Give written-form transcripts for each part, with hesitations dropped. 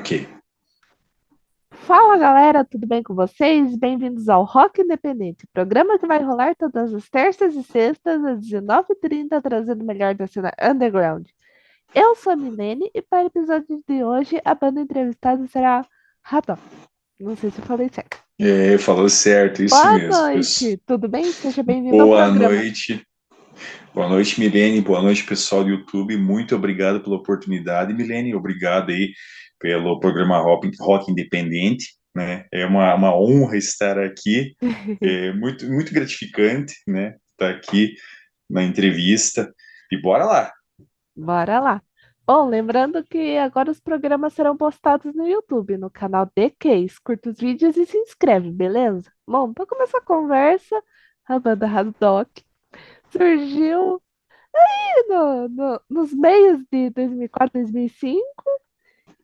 Ok. Fala galera, tudo bem com vocês? Bem-vindos ao Rock Independente, programa que vai rolar todas as terças e sextas às 19h30, trazendo o melhor da cena underground. Eu sou a Milene e para o episódio de hoje a banda entrevistada será Radó. Não sei se eu falei certo. Falou certo, isso Boa mesmo, noite, pessoal. tudo bem? Seja bem-vindo ao Boa programa. noite. Boa noite, Milene. Boa noite, pessoal do YouTube. Muito obrigado pela oportunidade, Milene. Obrigado aí pelo programa Rock Independente, né? É uma honra estar aqui. É muito gratificante, né? Estar aqui na entrevista. E bora lá. Bora lá. Bom, lembrando que agora os programas serão postados no YouTube, no canal The Case. Curta os vídeos e se inscreve, beleza? Bom, para começar a conversa, a banda Haddock surgiu nos meios de 2004, 2005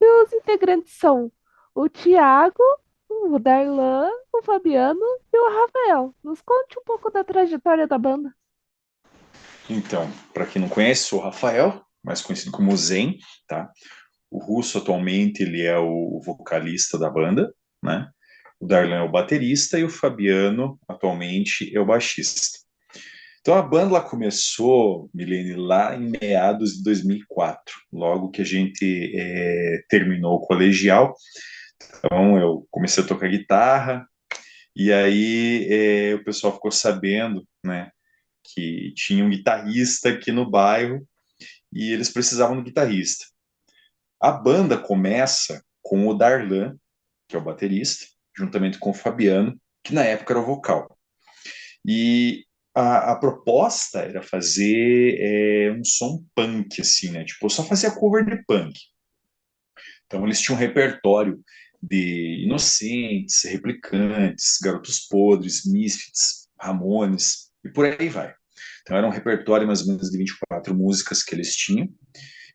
e os integrantes são o Thiago, o Darlan, o Fabiano e o Rafael. Nos conte um pouco da trajetória da banda. Então, para quem não conhece, sou o Rafael, mais conhecido como Zen, tá? O Russo atualmente ele é o vocalista da banda, né? O Darlan é o baterista e o Fabiano atualmente é o baixista. Então a banda lá começou, Milene, lá em meados de 2004, logo que a gente terminou o colegial. Então eu comecei a tocar guitarra e aí o pessoal ficou sabendo, né, que tinha um guitarrista aqui no bairro e eles precisavam de um guitarrista. A banda começa com o Darlan, que é o baterista, juntamente com o Fabiano, que na época era o vocal. E a proposta era fazer um som punk, assim, né? Tipo, eu só fazia cover de punk. Então eles tinham um repertório de Inocentes, Replicantes, Garotos Podres, Misfits, Ramones, e por aí vai. Então era um repertório mais ou menos de 24 músicas que eles tinham,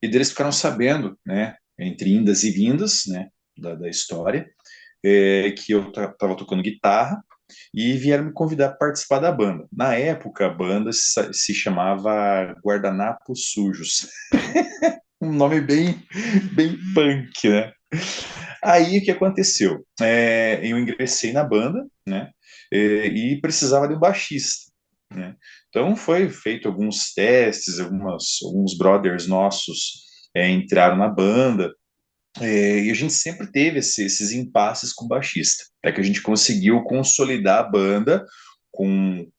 e deles ficaram sabendo, né, entre indas e vindas, né, da história, que eu estava tocando guitarra e vieram me convidar para participar da banda. Na época, a banda se chamava Guardanapos Sujos. Um nome bem punk, né? Aí o que aconteceu? Eu ingressei na banda, né? E precisava de um baixista, né? Então foi feito alguns testes, alguns brothers nossos entraram na banda, e a gente sempre teve esses impasses com o baixista, até que a gente conseguiu consolidar a banda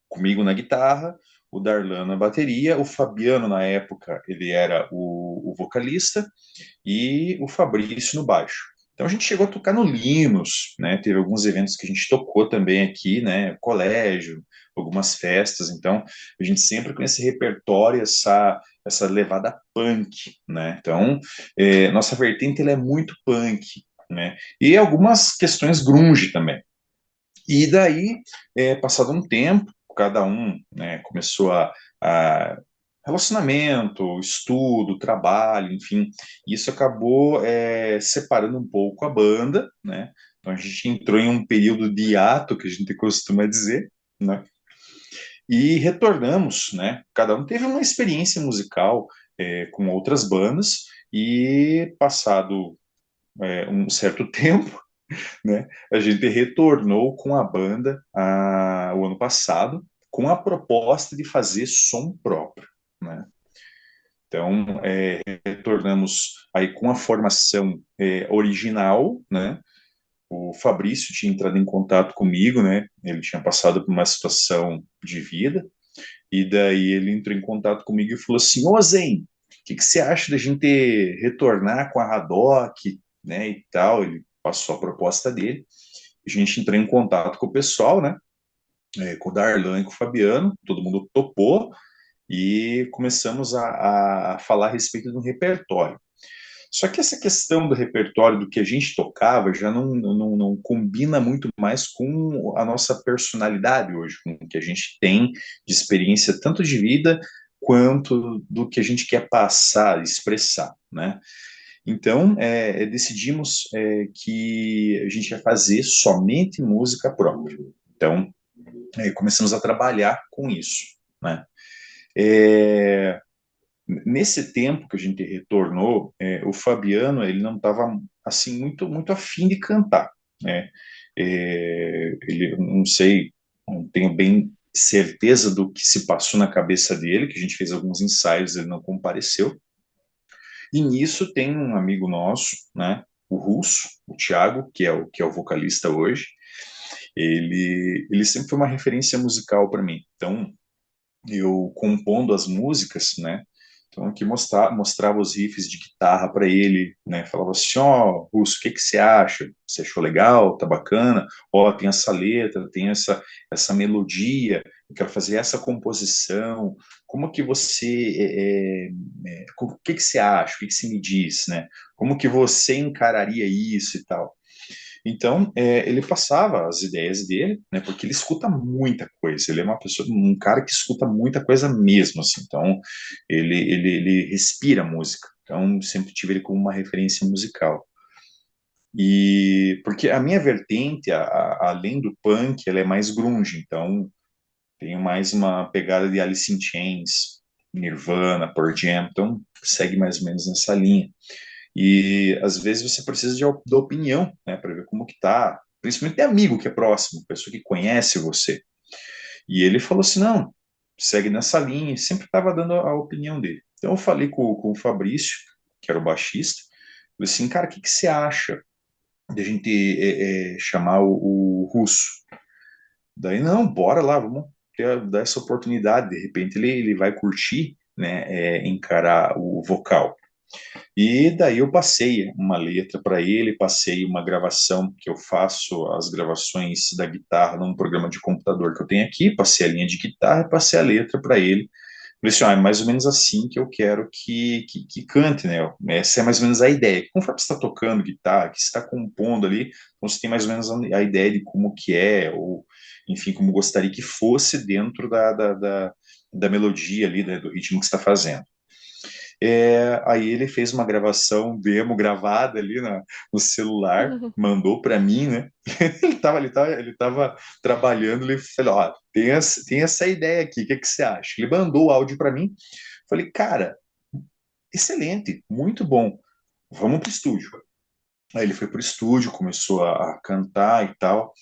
comigo na guitarra, o Darlan na bateria, o Fabiano na época ele era o vocalista e o Fabrício no baixo. Então a gente chegou a tocar no Linus, né? Teve alguns eventos que a gente tocou também aqui, né? Colégio, algumas festas. Então a gente sempre com esse repertório, essa levada punk, né? Então nossa vertente ela é muito punk, né? E algumas questões grunge também. E daí, passado um tempo, cada um, né, começou a relacionamento, estudo, trabalho, enfim, isso acabou separando um pouco a banda, né? Então a gente entrou em um período de hiato, que a gente costuma dizer, né? E retornamos, né? Cada um teve uma experiência musical com outras bandas e passado um certo tempo, né? A gente retornou com a banda o ano passado com a proposta de fazer som próprio, né? Então, retornamos aí com a formação original, né? O Fabrício tinha entrado em contato comigo, né? Ele tinha passado por uma situação de vida, e daí ele entrou em contato comigo e falou assim: Ô Zen, o que você acha da gente retornar com a Haddock, né? E tal. Ele passou a proposta dele. A gente entrou em contato com o pessoal, né? Com o Darlan e com o Fabiano, todo mundo topou e começamos a falar a respeito do repertório. Só que essa questão do repertório, do que a gente tocava, já não combina muito mais com a nossa personalidade hoje, com o que a gente tem de experiência, tanto de vida quanto do que a gente quer passar, expressar, né? Então, decidimos que a gente ia fazer somente música própria. Então, começamos a trabalhar com isso, né? É, Nesse tempo que a gente retornou, o Fabiano ele não estava assim, muito afim de cantar, né? Ele, não sei, não tenho bem certeza do que se passou na cabeça dele, que a gente fez alguns ensaios, ele não compareceu. E nisso tem um amigo nosso, né? O Russo, o Thiago, que é o vocalista hoje. Ele sempre foi uma referência musical para mim. Então, eu compondo as músicas, né? Então, aqui mostrava os riffs de guitarra para ele, né? Falava assim: ó, Russo, o que que você acha? Você achou legal? Tá bacana? Ó, tem essa letra, tem essa melodia, eu quero fazer essa composição. Como que você. O que que você acha? O que que você me diz, né? Como que você encararia isso e tal? Então, ele passava as ideias dele, né, porque ele escuta muita coisa. Ele é uma pessoa, um cara que escuta muita coisa mesmo, assim. Então, ele respira música. Então, sempre tive ele como uma referência musical. E porque a minha vertente, além do punk, ela é mais grunge. Então, tenho mais uma pegada de Alice in Chains, Nirvana, Pearl Jam. Então, segue mais ou menos nessa linha. E às vezes você precisa da opinião, né, para ver como que tá, principalmente de amigo que é próximo, pessoa que conhece você. E ele falou assim, não, segue nessa linha, e sempre estava dando a opinião dele. Então eu falei com o Fabrício, que era o baixista, falei assim, cara, o que que você acha de a gente chamar o Russo? Daí, não, bora lá, vamos dar essa oportunidade, de repente ele vai curtir, né, encarar o vocal. E daí eu passei uma letra para ele, passei uma gravação, que eu faço as gravações da guitarra num programa de computador que eu tenho aqui, passei a linha de guitarra, passei a letra para ele. Falei assim, é mais ou menos assim que eu quero que cante, né? Essa é mais ou menos a ideia. Conforme você está tocando guitarra, que você está compondo ali, então você tem mais ou menos a ideia de como que é, ou enfim, como gostaria que fosse dentro da melodia ali, né, do ritmo que você está fazendo. Aí ele fez uma gravação demo gravada ali no celular, mandou para mim, né? Ele tava trabalhando, ele falou, ó, tem essa ideia aqui, o que que você acha? Ele mandou o áudio para mim, falei, cara, excelente, muito bom, vamos pro estúdio. Aí ele foi pro estúdio, começou a cantar e tal,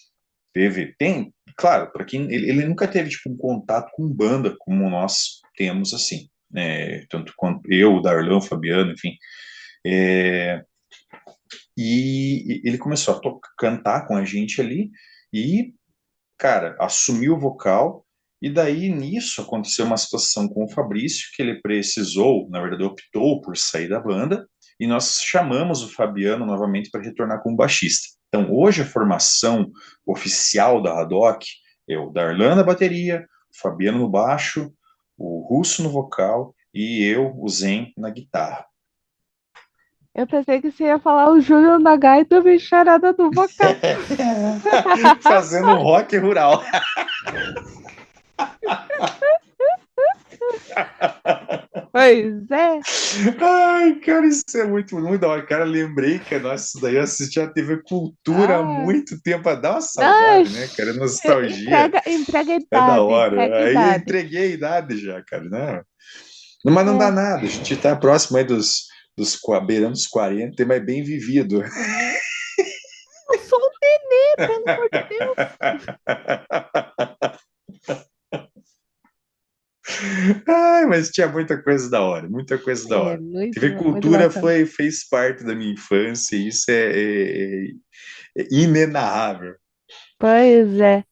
claro, para quem, ele nunca teve tipo um contato com banda como nós temos assim, né? Tanto quanto eu, o Darlan, o Fabiano, enfim. É, e ele começou a cantar com a gente ali e, cara, assumiu o vocal. E daí nisso aconteceu uma situação com o Fabrício, que ele precisou, na verdade, optou por sair da banda, e nós chamamos o Fabiano novamente para retornar como baixista. Então, hoje a formação oficial da Haddock é o Darlan na bateria, o Fabiano no baixo, o Russo no vocal e eu, o Zen, na guitarra. Eu pensei que você ia falar o Júlio na gaita e o bicharada do vocal. Fazendo um rock rural. Pois é. Ai, cara, isso é muito da hora. Cara, lembrei que nossa, isso daí eu assisti a TV Cultura há Ah, muito tempo. Dá uma não, saudade, né, cara? Nostalgia. entrega a É da idade, entrega a hora. Aí eu idade. entreguei a idade já, cara, né? Mas não dá É, nada. A gente tá próximo aí beirando dos 40, mas bem vivido. eu sou um nenê, pelo amor de Deus. Ai, mas tinha muita coisa da hora, muita coisa da É hora. TV muito Cultura bacana. fez parte da minha infância e isso é inenarrável. Pois é.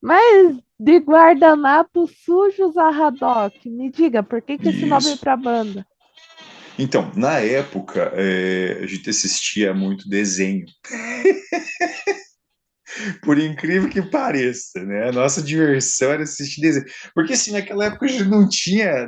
Mas de guardanapo sujos a Haddock, me diga, por que que esse nome é Isso. pra banda? Então, na época, a gente assistia muito desenho, por incrível que pareça, né? A nossa diversão era assistir desenho. Porque, assim, naquela época a gente não tinha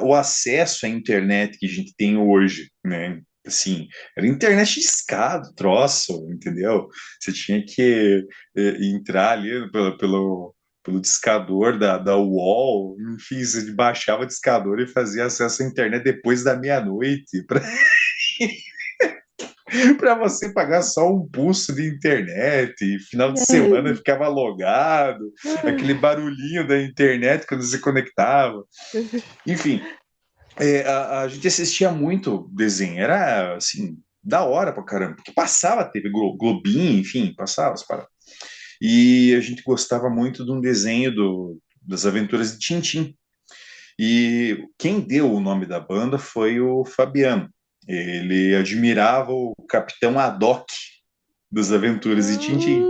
o acesso à internet que a gente tem hoje, né? Assim, era internet escada, troço, entendeu? Você tinha que entrar ali pelo discador da UOL, enfim, você baixava o discador e fazia acesso à internet depois da meia-noite, para você pagar só um pulso de internet, e final de semana ficava logado, aquele barulhinho da internet quando você conectava. Enfim, A gente assistia muito desenho, era assim, da hora pra caramba, porque passava a TV Globinho, enfim, passava as paradas. E a gente gostava muito de um desenho das Aventuras de Tintim. E quem deu o nome da banda foi o Fabiano. Ele admirava o Capitão Haddock das Aventuras de Tintim.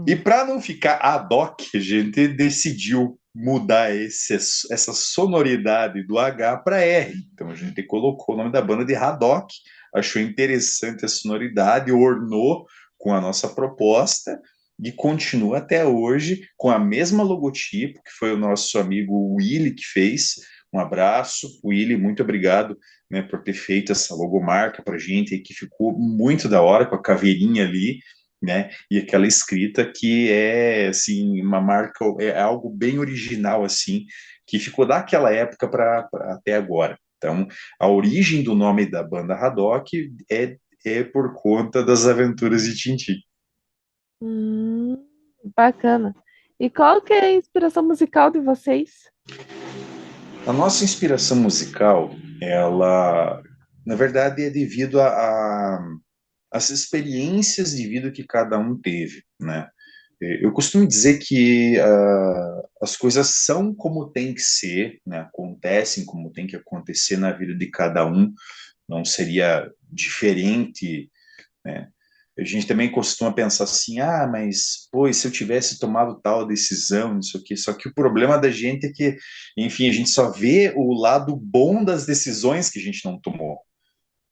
E Hum, para não ficar Haddock, a gente decidiu mudar essa sonoridade do H para R. Então a gente colocou o nome da banda de Haddock, achou interessante a sonoridade, ornou com a nossa proposta e continua até hoje com a mesma logotipo, que foi o nosso amigo Willy que fez. Um abraço, Willy, muito obrigado, né, por ter feito essa logomarca para a gente, que ficou muito da hora com a caveirinha ali, né? E aquela escrita que é assim uma marca, é algo bem original assim, que ficou daquela época para até agora. Então, a origem do nome da banda Haddock é por conta das aventuras de Tintin. hum, bacana. E qual que é a inspiração musical de vocês? A nossa inspiração musical, ela, na verdade, é devido às experiências de vida que cada um teve, né? Eu costumo dizer que as coisas são como tem que ser, né? Acontecem como tem que acontecer na vida de cada um, não seria diferente, né? A gente também costuma pensar assim, ah, mas, pô, e se eu tivesse tomado tal decisão, isso aqui, só que o problema da gente é que, enfim, a gente só vê o lado bom das decisões que a gente não tomou,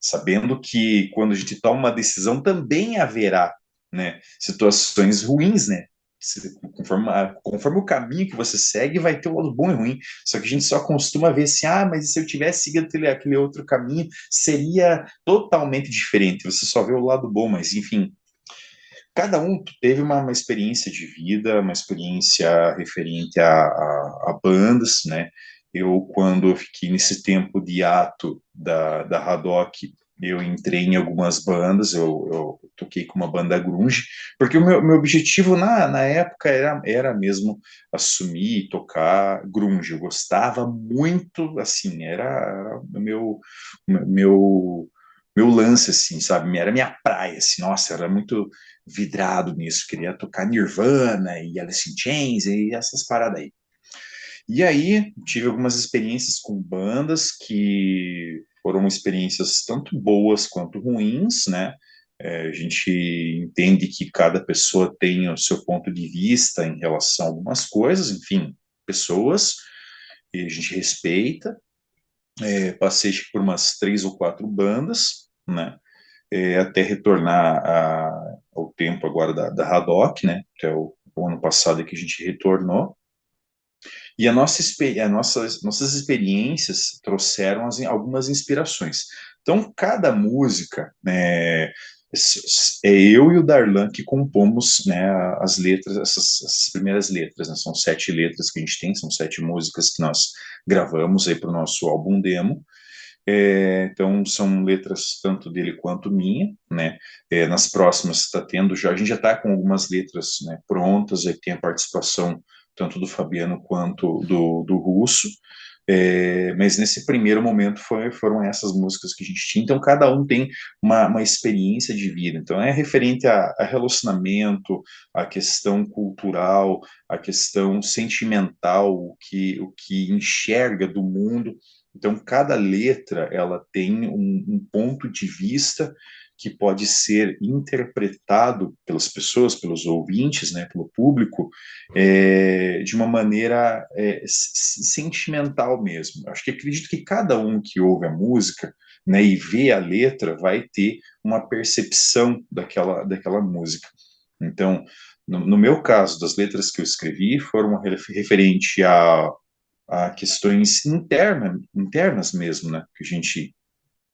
sabendo que quando a gente toma uma decisão também haverá, né, situações ruins, né? Conforme o caminho que você segue, vai ter o lado bom e ruim. Só que a gente só costuma ver assim, ah, mas se eu tivesse seguido aquele outro caminho, seria totalmente diferente. Você só vê o lado bom, mas enfim, cada um teve uma experiência de vida, uma experiência referente a bandas, né? Quando eu fiquei nesse tempo de ato da Haddock, eu entrei em algumas bandas, eu toquei com uma banda grunge, porque o meu objetivo na época era mesmo assumir e tocar grunge. Eu gostava muito, assim, era o meu lance, assim, sabe? Era minha praia, assim, nossa, era muito vidrado nisso, queria tocar Nirvana e Alice in Chains e essas paradas aí. E aí tive algumas experiências com bandas que foram experiências tanto boas quanto ruins, né? A gente entende que cada pessoa tem o seu ponto de vista em relação a algumas coisas, enfim, pessoas, e a gente respeita. Passei por umas 3 ou 4 bandas, né? Até retornar ao tempo agora da Haddock, né? Que é o ano passado que a gente retornou. E nossas experiências trouxeram algumas inspirações. Então, cada música, né, é eu e o Darlan que compomos, né, as letras, essas primeiras letras, né, são 7 letras que a gente tem, são 7 músicas que nós gravamos aí para o nosso álbum demo. Então são letras tanto dele quanto minha, né? Nas próximas está tendo já, a gente já está com algumas letras, né, prontas, aí tem a participação tanto do Fabiano quanto do Russo. Mas nesse primeiro momento foram essas músicas que a gente tinha. Então cada um tem uma experiência de vida. Então é referente a relacionamento, a questão cultural, a questão sentimental, o que enxerga do mundo. Então, cada letra ela tem um ponto de vista que pode ser interpretado pelas pessoas, pelos ouvintes, né, pelo público, de uma maneira sentimental mesmo. Acho que acredito que cada um que ouve a música, né, e vê a letra vai ter uma percepção daquela música. Então, no meu caso, das letras que eu escrevi foram referente a questões internas mesmo, né, que a gente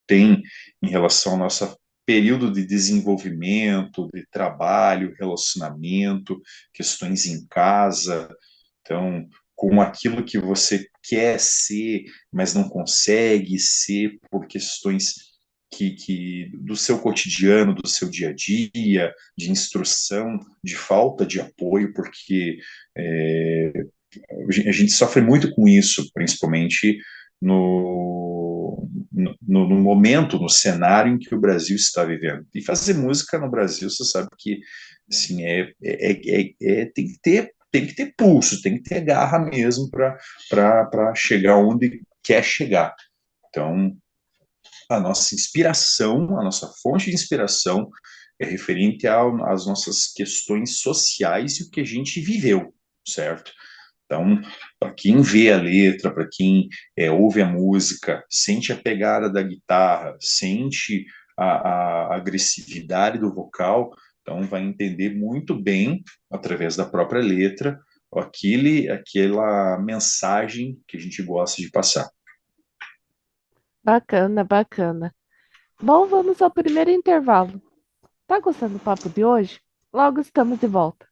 tem em relação ao nosso período de desenvolvimento, de trabalho, relacionamento, questões em casa, então, com aquilo que você quer ser, mas não consegue ser por questões do seu cotidiano, do seu dia a dia, de instrução, de falta de apoio, porque a gente sofre muito com isso, principalmente no momento, no cenário em que o Brasil está vivendo. E fazer música no Brasil, você sabe que assim, tem que ter pulso, tem que ter garra mesmo para chegar onde quer chegar. Então, a nossa inspiração, a nossa fonte de inspiração é referente às nossas questões sociais e o que a gente viveu, certo? Então, para quem vê a letra, para quem ouve a música, sente a pegada da guitarra, sente a agressividade do vocal, então vai entender muito bem, através da própria letra, aquela mensagem que a gente gosta de passar. Bacana, bacana. Bom, vamos ao primeiro intervalo. Tá gostando do papo de hoje? Logo estamos de volta.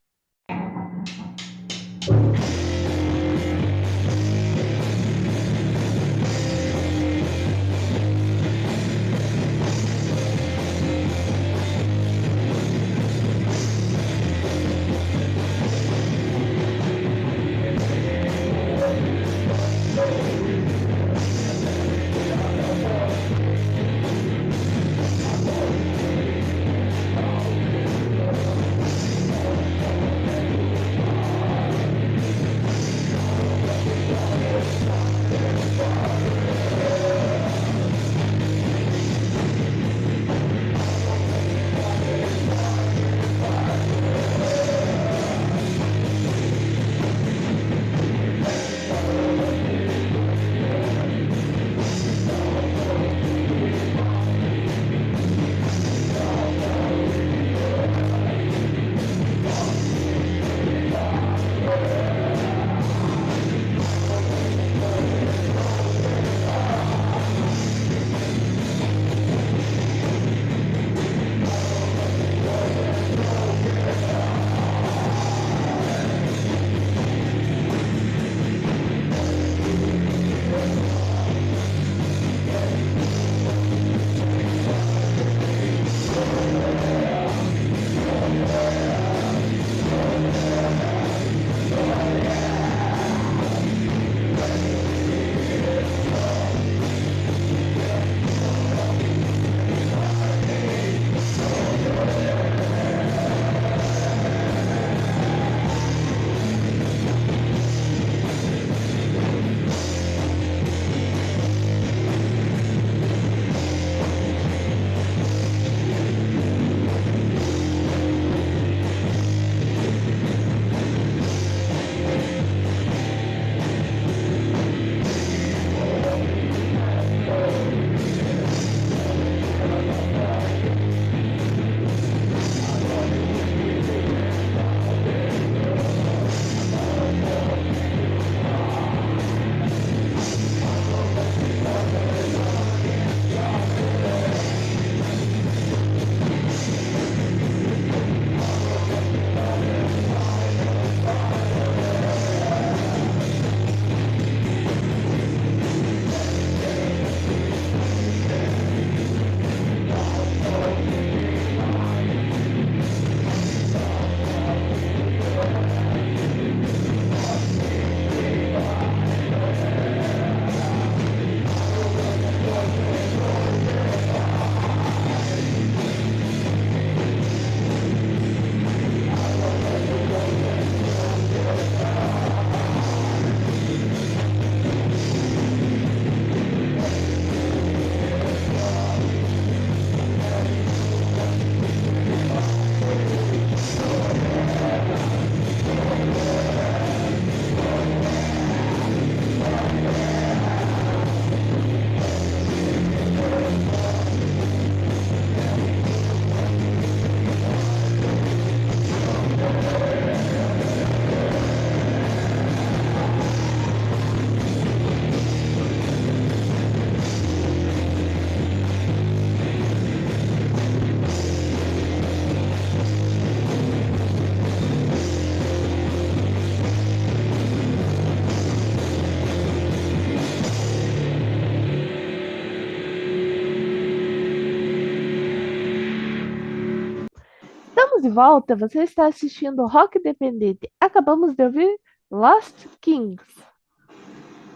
Estamos de volta. Você está assistindo Rock Independente. Acabamos de ouvir Lost Kings.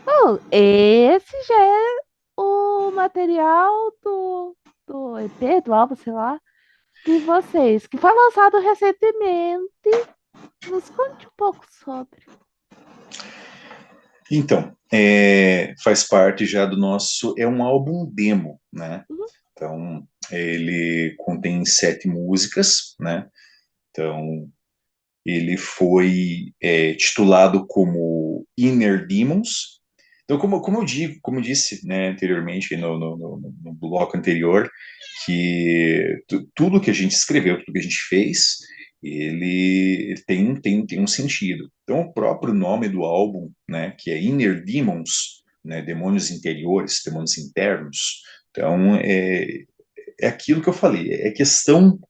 Bom, esse já é o material do EP, do álbum, sei lá, de vocês, que foi lançado recentemente. Nos conte um pouco sobre. Então, faz parte já do nosso. É um álbum demo, né? Uhum. Então, ele contém 7 músicas, né? Então, ele foi titulado como Inner Demons. Então, como eu disse, né, anteriormente, no bloco anterior, que tudo que a gente escreveu, tudo que a gente fez, ele tem um sentido. Então, o próprio nome do álbum, né, que é Inner Demons, né, demônios interiores, demônios internos, então é aquilo que eu falei, é questão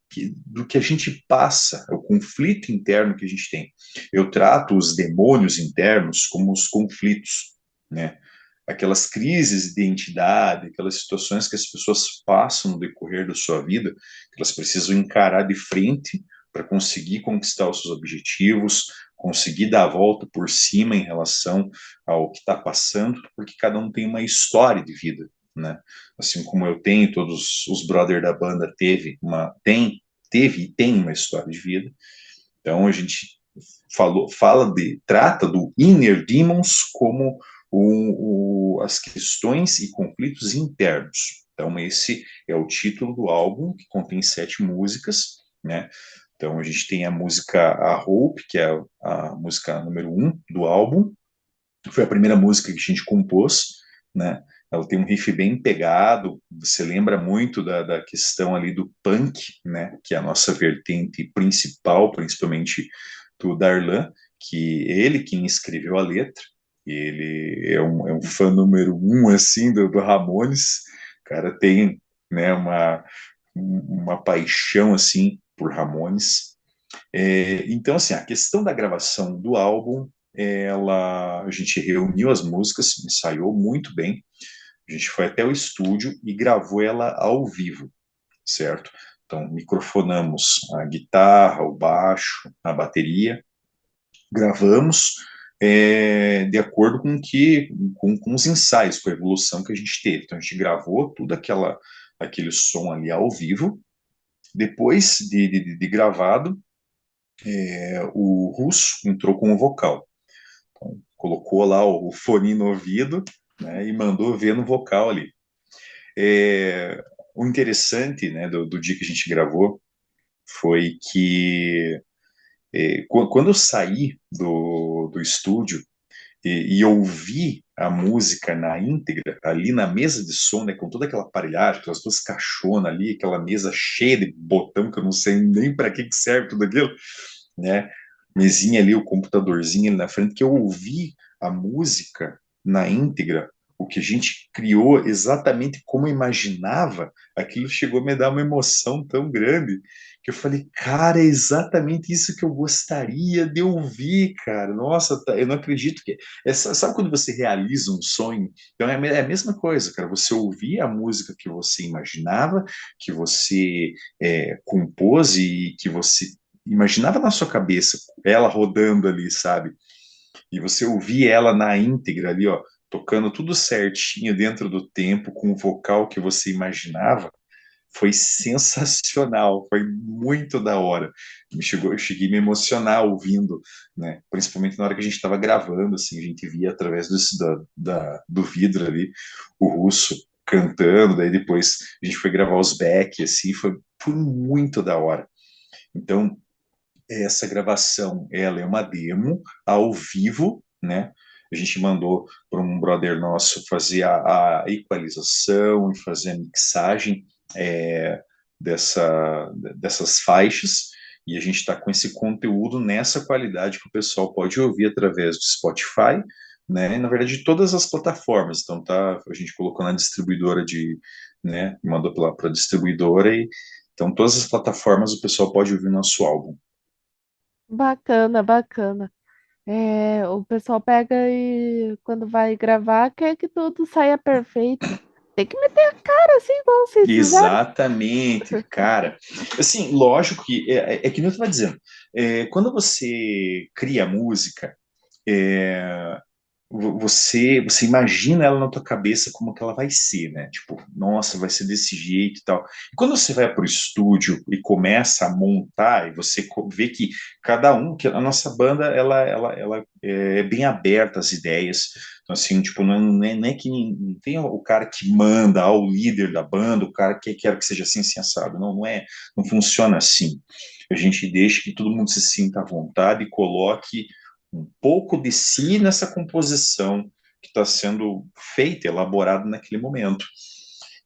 do que a gente passa, é o conflito interno que a gente tem. Eu trato os demônios internos como os conflitos, né? Aquelas crises de identidade, aquelas situações que as pessoas passam no decorrer da sua vida, que elas precisam encarar de frente para conseguir conquistar os seus objetivos, conseguir dar a volta por cima em relação ao que está passando, porque cada um tem uma história de vida, né? Assim como eu tenho, todos os brothers da banda teve e tem uma história de vida. Então a gente trata do Inner Demons como as questões e conflitos internos. Então esse é o título do álbum, que contém 7 músicas, né? Então a gente tem a música A Hope, que é a música número 1 do álbum, foi a primeira música que a gente compôs, né? Ela tem um riff bem pegado, você lembra muito da questão ali do punk, né? Que é a nossa vertente principal, principalmente do Darlan, que ele quem escreveu a letra, ele é um fã número 1, assim, do Ramones, o cara tem, né, uma paixão, assim, por Ramones, então, assim, a questão da gravação do álbum, a gente reuniu as músicas, ensaiou muito bem, a gente foi até o estúdio e gravou ela ao vivo, certo? Então, microfonamos a guitarra, o baixo, a bateria, gravamos de acordo com os ensaios, com a evolução que a gente teve. Então, a gente gravou tudo aquele som ali ao vivo. Depois de gravado, o Russo entrou com o vocal. Então, colocou lá o fone no ouvido, né, e mandou ver no vocal ali. O interessante, né, do dia que a gente gravou foi que quando eu saí do estúdio e ouvi a música na íntegra, ali na mesa de som, né, com toda aquela aparelhagem, aquelas 2 caixonas ali, aquela mesa cheia de botão que eu não sei nem para que serve tudo aquilo, né? Mesinha ali, o computadorzinho ali na frente, que eu ouvi a música na íntegra, o que a gente criou exatamente como eu imaginava, aquilo chegou a me dar uma emoção tão grande que eu falei, cara, é exatamente isso que eu gostaria de ouvir, cara. Nossa, eu não acredito que. Sabe quando você realiza um sonho? Então é a mesma coisa, cara. Você ouvir a música que você imaginava, que você compôs e que você imaginava na sua cabeça ela rodando ali, sabe? E você ouvir ela na íntegra ali, ó, tocando tudo certinho dentro do tempo, com o vocal que você imaginava, foi sensacional, foi muito da hora. Eu cheguei a me emocionar ouvindo, né? Principalmente na hora que a gente estava gravando, assim, a gente via através do vidro ali o Russo cantando, daí depois a gente foi gravar os back, assim, foi muito da hora. Então, essa gravação, ela é uma demo ao vivo, né? A gente mandou para um brother nosso fazer a equalização e fazer a mixagem é, dessas faixas, e a gente está com esse conteúdo nessa qualidade que o pessoal pode ouvir através do Spotify, né? E, na verdade, de todas as plataformas. Então, a gente colocou na distribuidora né? Mandou para a distribuidora e então todas as plataformas o pessoal pode ouvir o nosso álbum. Bacana, bacana. É, o pessoal pega e quando vai gravar quer que tudo saia perfeito. Tem que meter a cara assim, igual vocês fizeram. Exatamente, cara. Assim, lógico que é que nem eu estava dizendo. Quando você cria música, você imagina ela na tua cabeça como que ela vai ser, né? Tipo, nossa, vai ser desse jeito e tal. E quando você vai para o estúdio e começa a montar, e você vê que cada um, que a nossa banda, ela é bem aberta às ideias. Então, assim, tipo, não é que não tem o cara que manda, o líder da banda, o cara que quer que seja assim, assim, assado. Não, não funciona assim. A gente deixa que todo mundo se sinta à vontade e coloque um pouco de si nessa composição que está sendo feita, elaborada naquele momento.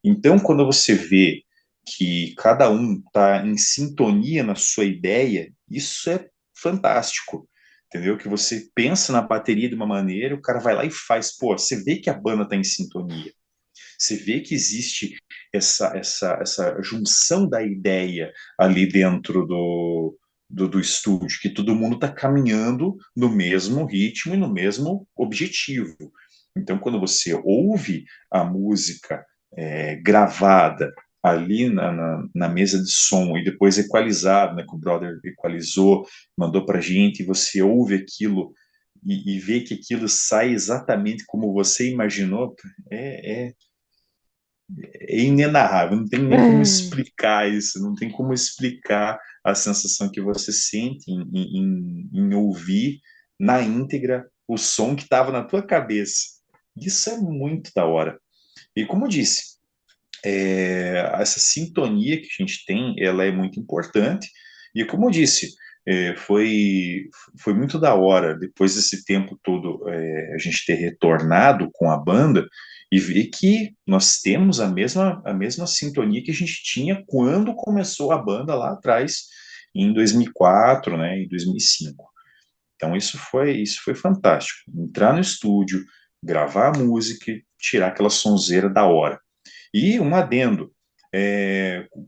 Então, quando você vê que cada um está em sintonia na sua ideia, isso é fantástico, entendeu? Que você pensa na bateria de uma maneira, o cara vai lá e faz, pô, você vê que a banda está em sintonia, você vê que existe essa junção da ideia ali dentro do estúdio, que todo mundo está caminhando no mesmo ritmo e no mesmo objetivo. Então, quando você ouve a música gravada ali na mesa de som e depois equalizado, né, que o brother equalizou, mandou para a gente, e você ouve aquilo e vê que aquilo sai exatamente como você imaginou, é, é inenarrável, não tem nem como explicar isso, não tem como explicar a sensação que você sente em ouvir na íntegra o som que estava na tua cabeça. Isso é muito da hora. E como eu disse, essa sintonia que a gente tem, ela é muito importante. E como eu disse, foi muito da hora, depois desse tempo todo, a gente ter retornado com a banda e ver que nós temos a mesma sintonia que a gente tinha quando começou a banda lá atrás, em 2004, né, em 2005. Então isso foi fantástico. Entrar no estúdio, gravar a música e tirar aquela sonzeira da hora. E um adendo,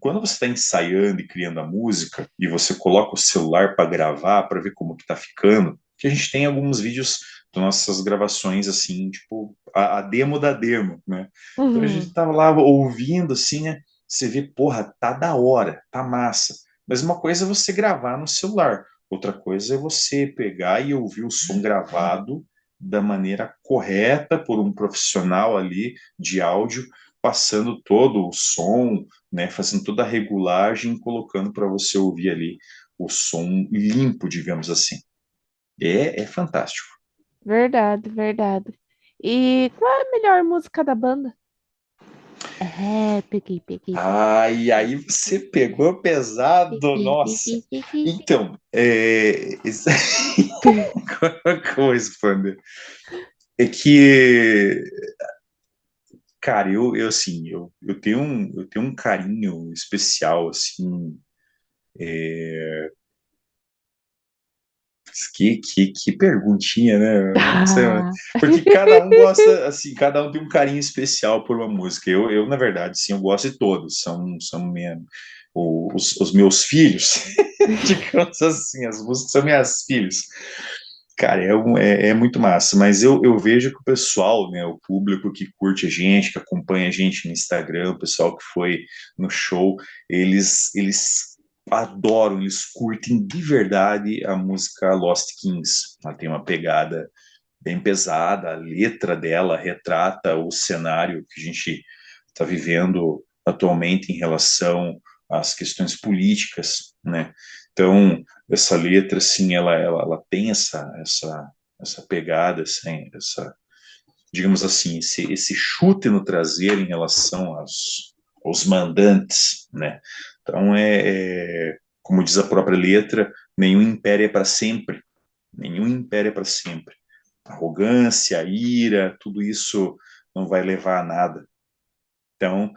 quando você está ensaiando e criando a música e você coloca o celular para gravar, para ver como que tá ficando, que a gente tem alguns vídeos das nossas gravações assim, tipo a demo da demo, né? Então a gente Uhum. tava lá ouvindo assim, né? Você vê, porra, tá da hora, tá massa. Mas uma coisa é você gravar no celular, outra coisa é você pegar e ouvir o som gravado da maneira correta por um profissional ali de áudio passando todo o som, né, fazendo toda a regulagem, colocando para você ouvir ali o som limpo, digamos assim. É fantástico. Verdade, verdade. E qual é a melhor música da banda? Peguei. Ai, aí você pegou pesado, nossa. Peguei. Então, uma coisa, Wander, é que, cara, eu assim, eu tenho um carinho especial, assim, que perguntinha, né? Ah. Porque cada um gosta, assim, cada um tem um carinho especial por uma música. Na verdade, sim, eu gosto de todos. Os meus filhos, digamos assim, as músicas são minhas filhas. Cara, é muito massa, mas eu vejo que o pessoal, né, o público que curte a gente, que acompanha a gente no Instagram, o pessoal que foi no show, eles adoram, eles curtem de verdade a música Lost Kings. Ela tem uma pegada bem pesada, a letra dela retrata o cenário que a gente está vivendo atualmente em relação às questões políticas, né? Então, essa letra, assim, ela tem essa pegada, assim, digamos assim, esse chute no traseiro em relação aos mandantes, né? Então, como diz a própria letra, nenhum império é para sempre, nenhum império é para sempre. Arrogância, ira, tudo isso não vai levar a nada. Então,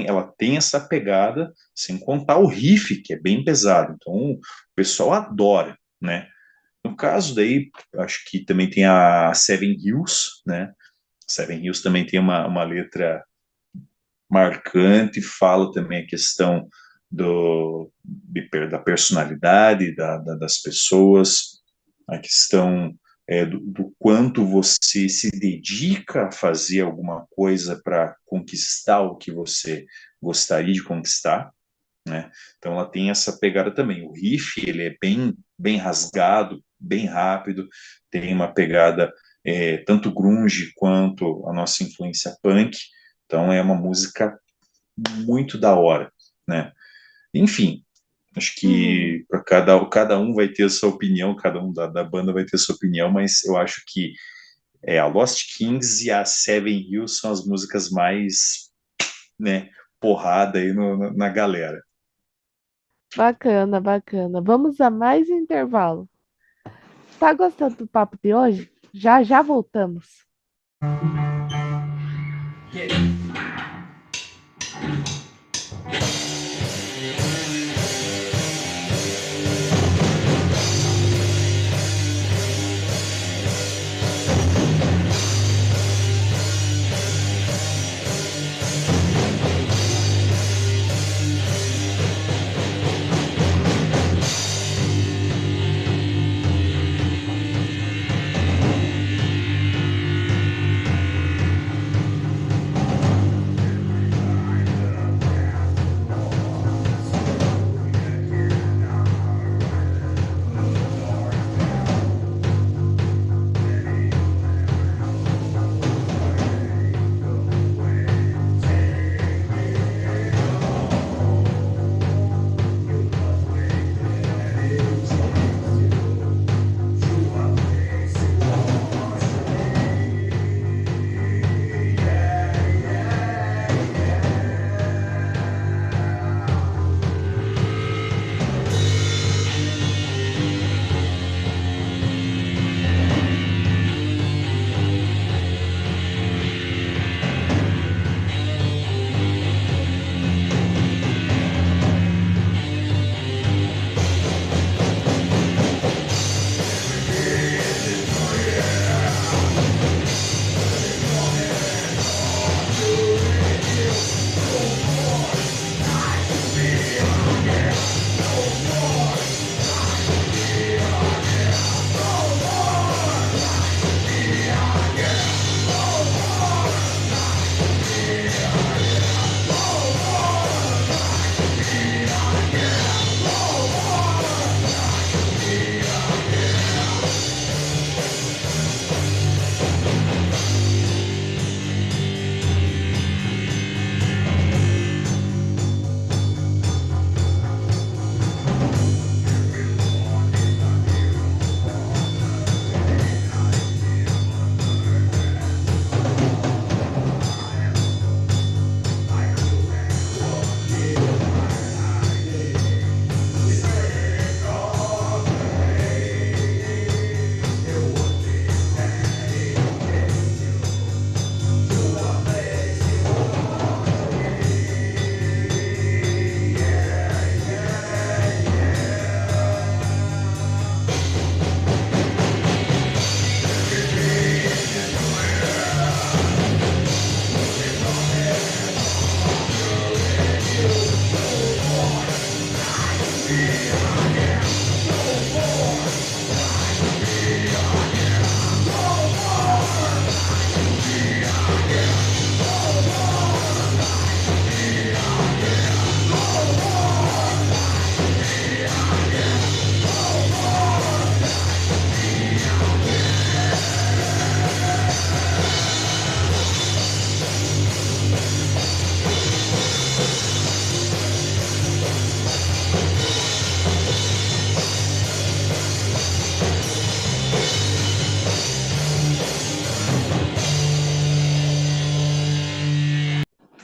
ela tem essa pegada, sem contar o riff, que é bem pesado. Então, o pessoal adora, né? No caso daí, acho que também tem a Seven Hills, né? Seven Hills também tem uma letra marcante, fala também a questão da personalidade das pessoas, a questão do quanto você se dedica a fazer alguma coisa para conquistar o que você gostaria de conquistar, né? Então ela tem essa pegada também. O riff ele é bem rasgado, bem rápido, tem uma pegada tanto grunge quanto a nossa influência punk. Então é uma música muito da hora, né? Enfim, acho Uhum. que para cada um vai ter a sua opinião, cada um da banda vai ter a sua opinião, mas eu acho que a Lost Kings e a Seven Hills são as músicas mais, né, porrada aí na galera. Bacana, bacana. Vamos a mais um intervalo. Tá gostando do papo de hoje? Já já voltamos.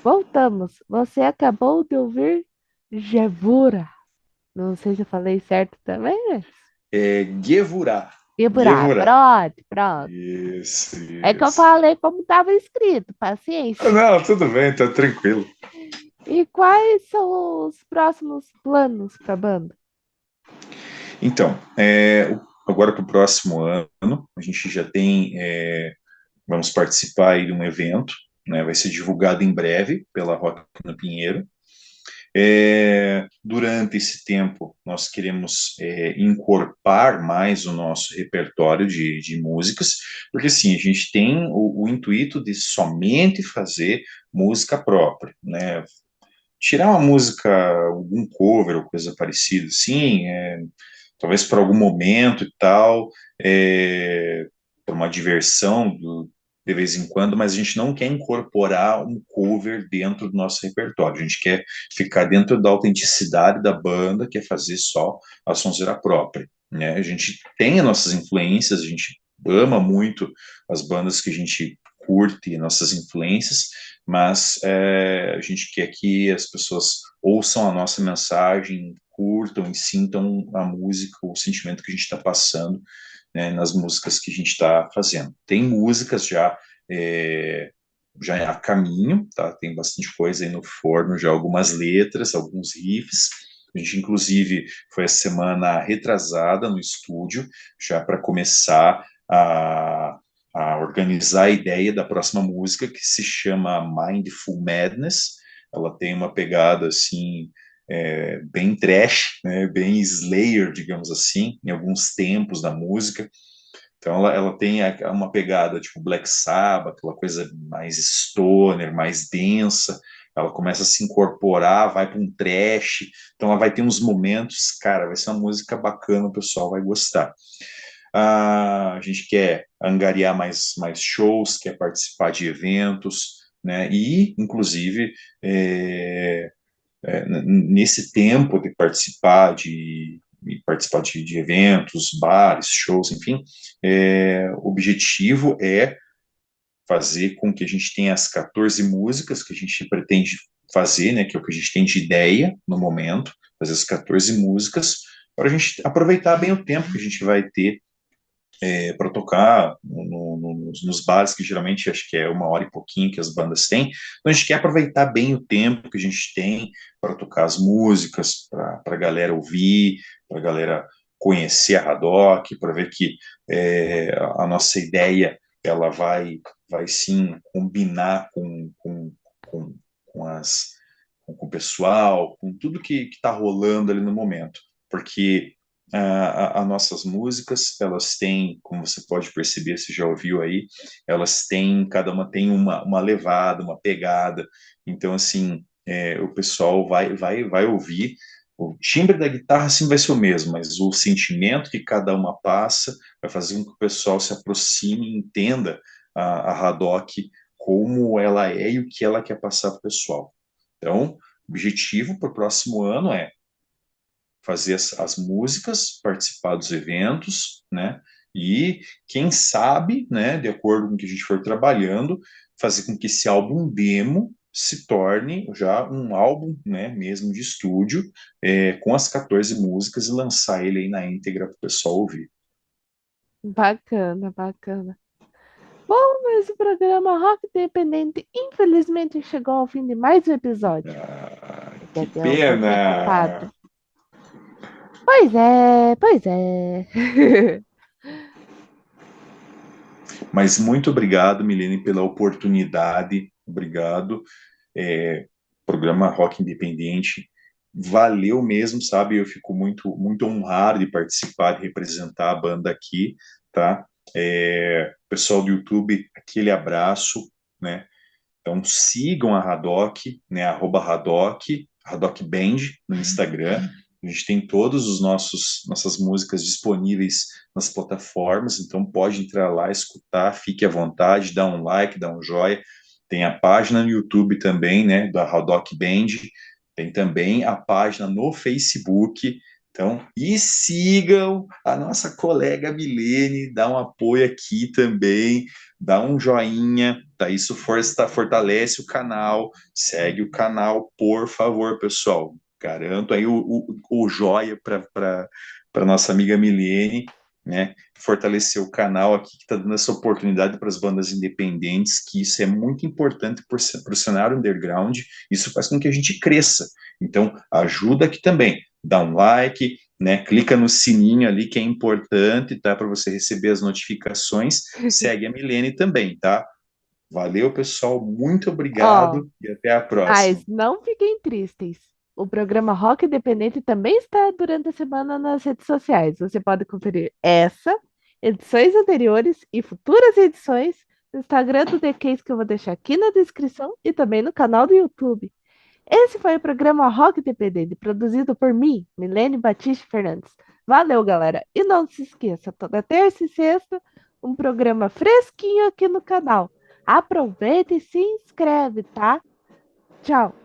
Voltamos. Você acabou de ouvir Gevura. Não sei se eu falei certo também, né? Gevurah. Gevura. Gevurah. Pronto, pronto. Isso, É que eu isso. falei como estava escrito. Paciência. Não, tudo bem, tá tranquilo. E quais são os próximos planos para a banda? Então, agora para o próximo ano, a gente já tem, vamos participar aí de um evento, né, vai ser divulgado em breve pela Rock no Pinheiro. Durante esse tempo, nós queremos encorpar mais o nosso repertório de músicas, porque sim, a gente tem o intuito de somente fazer música própria, né? Tirar uma música, algum cover ou coisa parecida, sim, talvez para algum momento e tal, para uma diversão de vez em quando, mas a gente não quer incorporar um cover dentro do nosso repertório. A gente quer ficar dentro da autenticidade da banda, quer fazer só a sonzeira própria, né? A gente tem as nossas influências, a gente ama muito as bandas que a gente curte, nossas influências, mas a gente quer que as pessoas ouçam a nossa mensagem, curtam e sintam a música, o sentimento que a gente está passando, né, nas músicas que a gente está fazendo. Tem músicas já a caminho, tá? Tem bastante coisa aí no forno, já algumas letras, alguns riffs. A gente, inclusive, foi a semana retrasada no estúdio, já para começar a organizar a ideia da próxima música, que se chama Mindful Madness. Ela tem uma pegada, assim, bem trash, né, bem Slayer, digamos assim, em alguns tempos da música. Então ela tem uma pegada tipo Black Sabbath, aquela coisa mais stoner, mais densa. Ela começa a se incorporar, vai para um trash. Então ela vai ter uns momentos, cara, vai ser uma música bacana, o pessoal vai gostar. A gente quer angariar mais shows, quer participar de eventos, né? E, inclusive, nesse tempo de participar de eventos, bares, shows, enfim, o objetivo é fazer com que a gente tenha as 14 músicas que a gente pretende fazer, né, que é o que a gente tem de ideia no momento, fazer as 14 músicas, para a gente aproveitar bem o tempo que a gente vai ter para tocar nos bares, que geralmente acho que é 1 hora e pouquinho que as bandas têm. Então a gente quer aproveitar bem o tempo que a gente tem para tocar as músicas, para a galera ouvir, para a galera conhecer a Haddock, para ver que a nossa ideia ela vai sim combinar com, com, as, com o pessoal, com tudo que está rolando ali no momento. Porque as nossas músicas, elas têm, como você pode perceber, você já ouviu aí, elas têm, cada uma tem uma levada, uma pegada. Então, assim, o pessoal vai ouvir. O timbre da guitarra, sim, vai ser o mesmo, mas o sentimento que cada uma passa vai fazer com que o pessoal se aproxime e entenda a Haddock como ela é e o que ela quer passar para o pessoal. Então, o objetivo para o próximo ano é fazer as músicas, participar dos eventos, né? E quem sabe, né, de acordo com o que a gente for trabalhando, fazer com que esse álbum demo se torne já um álbum, né, mesmo de estúdio, com as 14 músicas e lançar ele aí na íntegra para o pessoal ouvir. Bacana, bacana. Bom, mas o programa Rock Independente infelizmente chegou ao fim de mais um episódio. Ah, Porque que é tempo é tempo ocupado. pena! Pois é, pois é. Mas muito obrigado, Milene, pela oportunidade. Obrigado. Programa Rock Independente. Valeu mesmo, sabe? Eu fico muito honrado de participar, de representar a banda aqui, tá? Pessoal do YouTube, aquele abraço, né? Então sigam a Haddock, né? @Haddock, Haddock Band no Instagram. A gente tem todos os nossas músicas disponíveis nas plataformas, então pode entrar lá, escutar, fique à vontade, dá um like, dá um joia. Tem a página no YouTube também, né, da Haddock Band. Tem também a página no Facebook. Então, e sigam a nossa colega Milene, dá um apoio aqui também, dá um joinha, tá? Isso fortalece o canal, segue o canal, por favor, pessoal. Garanto aí o joia para nossa amiga Milene, né? Fortalecer o canal aqui, que está dando essa oportunidade para as bandas independentes, que isso é muito importante para o cenário underground, isso faz com que a gente cresça. Então, ajuda aqui também. Dá um like, né? Clica no sininho ali que é importante, tá? Para você receber as notificações. Segue a Milene também, tá? Valeu, pessoal. Muito Ó, obrigado e até a próxima. mas não fiquem tristes. O programa Rock Independente também está durante a semana nas redes sociais. Você pode conferir essa, edições anteriores e futuras edições no Instagram do The Case que eu vou deixar aqui na descrição e também no canal do YouTube. Esse foi o programa Rock Independente, produzido por mim, Milene Batiste Fernandes. Valeu, galera! E não se esqueça, toda terça e sexta um programa fresquinho aqui no canal. Aproveita e se inscreve, tá? Tchau!